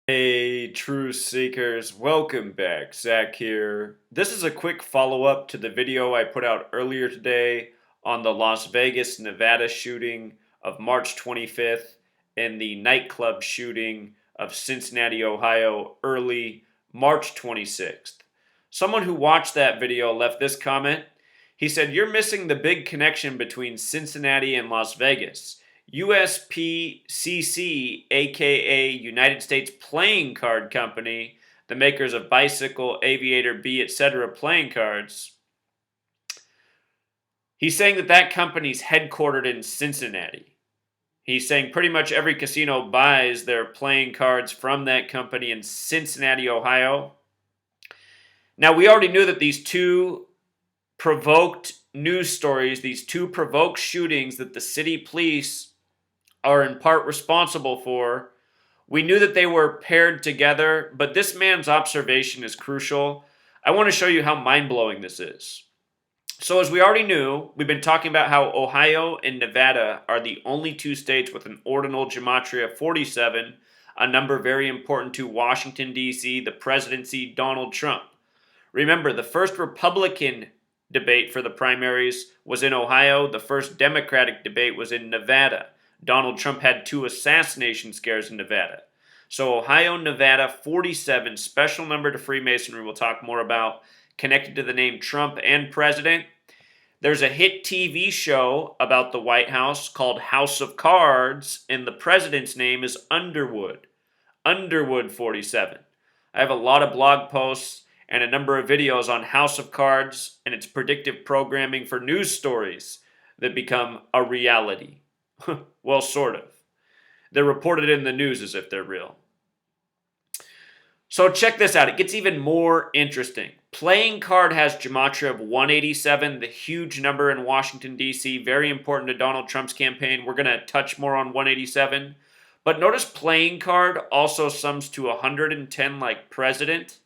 Hey, True Seekers, welcome back. Zach here. This is a quick follow up to the video I put out earlier today on the Las Vegas, Nevada shooting of March 25th and the nightclub shooting of Cincinnati, Ohio, early March 26th. Someone who watched that video left this comment. He said, "You're missing the big connection between Cincinnati and Las Vegas. USPCC, aka United States Playing Card Company, the makers of Bicycle, Aviator, B, etc. playing cards." He's saying that company's headquartered in Cincinnati. He's saying pretty much every casino buys their playing cards from that company in Cincinnati, Ohio. Now, we already knew that these two provoked news stories, these two provoked shootings that the city police are in part responsible for. We knew that they were paired together, but this man's observation is crucial. I want to show you how mind blowing this is. So, as we already knew, we've been talking about how Ohio and Nevada are the only two states with an ordinal gematria 47, a number very important to Washington, D.C., the presidency, Donald Trump. Remember, the first Republican debate for the primaries was in Ohio, the first Democratic debate was in Nevada. Donald Trump had two assassination scares in Nevada. So Ohio, Nevada, 47, special number to Freemasonry we'll talk more about, connected to the name Trump and president. There's a hit TV show about the White House called House of Cards, and the president's name is Underwood. Underwood 47. I have a lot of blog posts and a number of videos on House of Cards and its predictive programming for news stories that become a reality. Well, sort of. They're reported in the news as if they're real. So check this out. It gets even more interesting. Playing card has gematria of 187, the huge number in Washington, D.C., very important to Donald Trump's campaign. We're going to touch more on 187. But notice playing card also sums to 110 like president.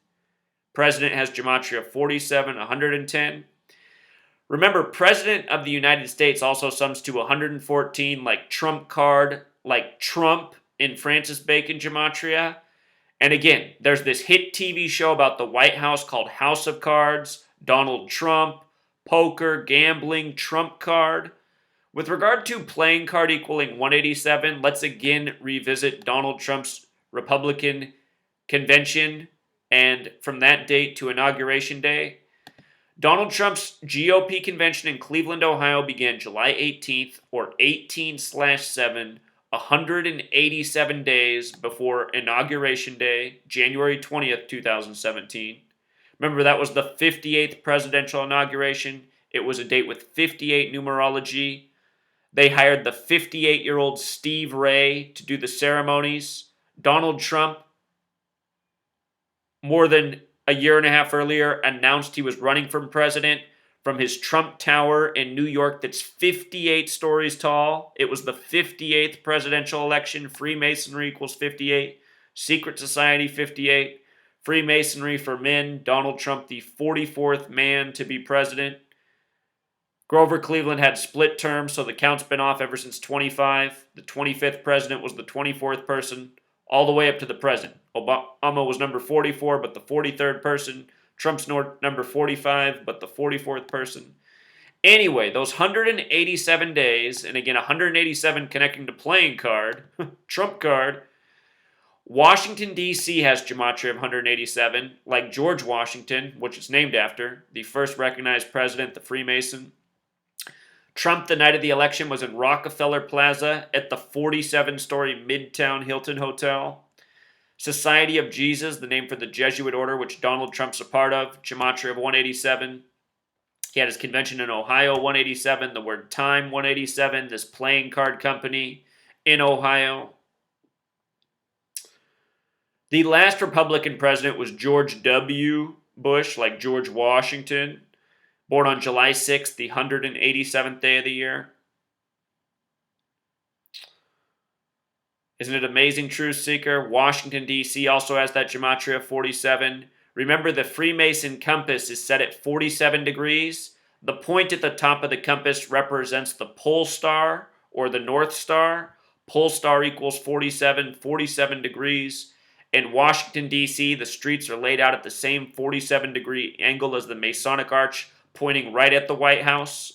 President has gematria of 47, 110. Remember, President of the United States also sums to 114, like Trump card, like Trump in Francis Bacon gematria. And again, there's this hit TV show about the White House called House of Cards, Donald Trump, poker, gambling, Trump card. With regard to playing card equaling 187, let's again revisit Donald Trump's Republican convention and from that date to Inauguration Day. Donald Trump's GOP convention in Cleveland, Ohio began July 18th, or 18/7, 187 days before Inauguration Day, January 20th, 2017. Remember, that was the 58th presidential inauguration. It was a date with 58 numerology. They hired the 58-year-old Steve Ray to do the ceremonies. Donald Trump, more than a year and a half earlier, announced he was running for president from his Trump Tower in New York that's 58 stories tall. It was the 58th presidential election. Freemasonry equals 58. Secret Society 58. Freemasonry for men. Donald Trump, the 44th man to be president. Grover Cleveland had split terms, so the count's been off ever since 25. The 25th president was the 24th person, all the way up to the present. Obama was number 44, but the 43rd person. Trump's number 45, but the 44th person. Anyway, those 187 days, and again, 187 connecting to playing card, Trump card. Washington, D.C. has gematria of 187, like George Washington, which it's named after, the first recognized president, the Freemason. Trump, the night of the election, was in Rockefeller Plaza at the 47-story Midtown Hilton Hotel. Society of Jesus, the name for the Jesuit order, which Donald Trump's a part of, gematria of 187. He had his convention in Ohio, 187. The word time, 187. This playing card company in Ohio. The last Republican president was George W. Bush, like George Washington. Born on July 6th, the 187th day of the year. Isn't it amazing, Truth Seeker? Washington, D.C. also has that gematria of 47. Remember, the Freemason compass is set at 47 degrees. The point at the top of the compass represents the pole star, or the North Star. Pole star equals 47, 47 degrees. In Washington, D.C., the streets are laid out at the same 47-degree angle as the Masonic Arch, pointing right at the White House.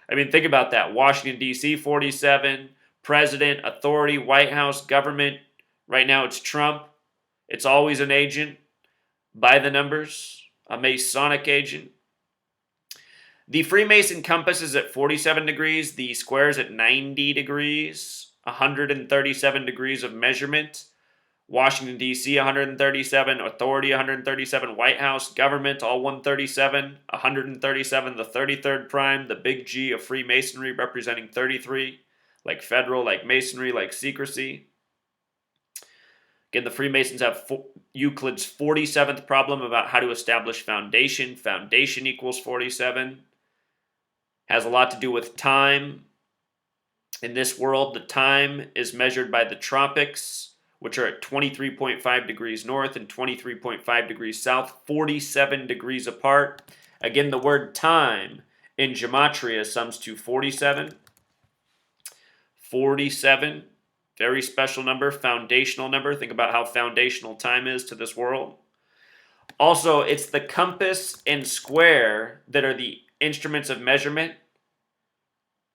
I mean, think about that. Washington, D.C., 47, president, authority, White House, government. Right now it's Trump. It's always an agent by the numbers, a Masonic agent. The Freemason compass is at 47 degrees. The square is at 90 degrees, 137 degrees of measurement. Washington, D.C., 137, authority, 137, White House, government, all 137, 137, the 33rd prime, the big G of Freemasonry representing 33, like federal, like masonry, like secrecy. Again, the Freemasons have Euclid's 47th problem about how to establish foundation. Foundation equals 47. Has a lot to do with time. In this world, the time is measured by the tropics, which are at 23.5 degrees north and 23.5 degrees south, 47 degrees apart. Again, the word time in gematria sums to 47. 47, very special number, foundational number. Think about how foundational time is to this world. Also, it's the compass and square that are the instruments of measurement,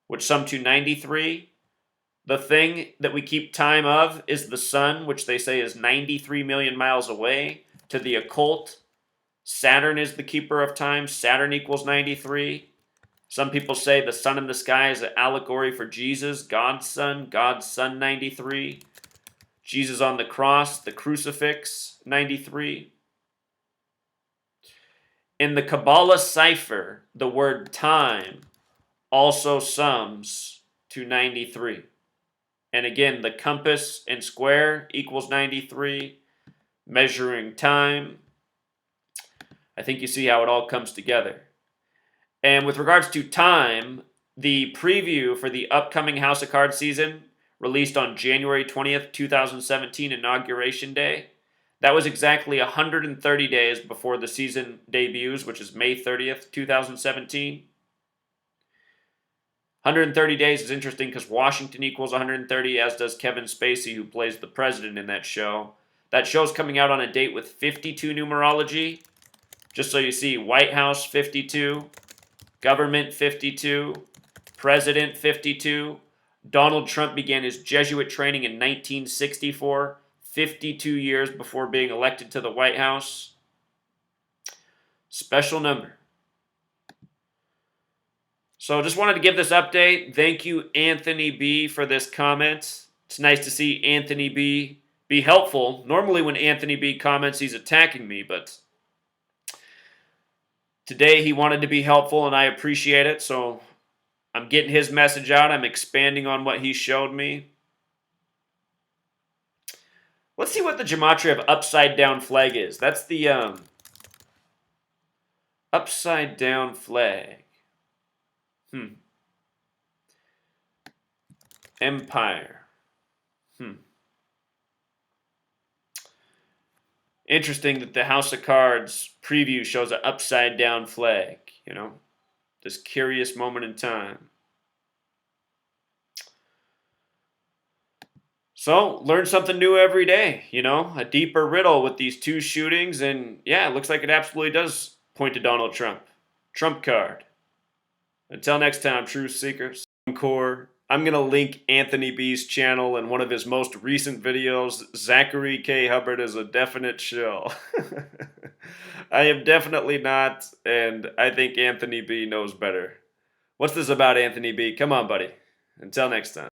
which sum to 93. The thing that we keep time of is the sun, which they say is 93 million miles away. To the occult, Saturn is the keeper of time. Saturn equals 93. Some people say the sun in the sky is an allegory for Jesus, God's Son 93. Jesus on the cross, the crucifix, 93. In the Kabbalah cipher, the word time also sums to 93. And again, the compass and square equals 93. Measuring time. I think you see how it all comes together. And with regards to time, the preview for the upcoming House of Cards season, released on January 20th, 2017, Inauguration Day, that was exactly 130 days before the season debuts, which is May 30th, 2017. 130 days is interesting because Washington equals 130, as does Kevin Spacey, who plays the president in that show. That show's coming out on a date with 52 numerology. Just so you see, White House 52, government 52, president 52. Donald Trump began his Jesuit training in 1964, 52 years before being elected to the White House. Special number. So just wanted to give this update. Thank you, Anthony B., for this comment. It's nice to see Anthony B. be helpful. Normally when Anthony B. comments, he's attacking me, but today he wanted to be helpful, and I appreciate it. So I'm getting his message out. I'm expanding on what he showed me. Let's see what the gematria of upside down flag is. That's the upside down flag. Empire. Interesting that the House of Cards preview shows an upside down flag, you know? This curious moment in time. So, learn something new every day, you know? A deeper riddle with these two shootings, and yeah, it looks like it absolutely does point to Donald Trump. Trump card. Until next time, truth seekers. Core. I'm going to link Anthony B's channel and one of his most recent videos. Zachary K. Hubbard is a definite shill. I am definitely not, and I think Anthony B knows better. What's this about Anthony B? Come on, buddy. Until next time.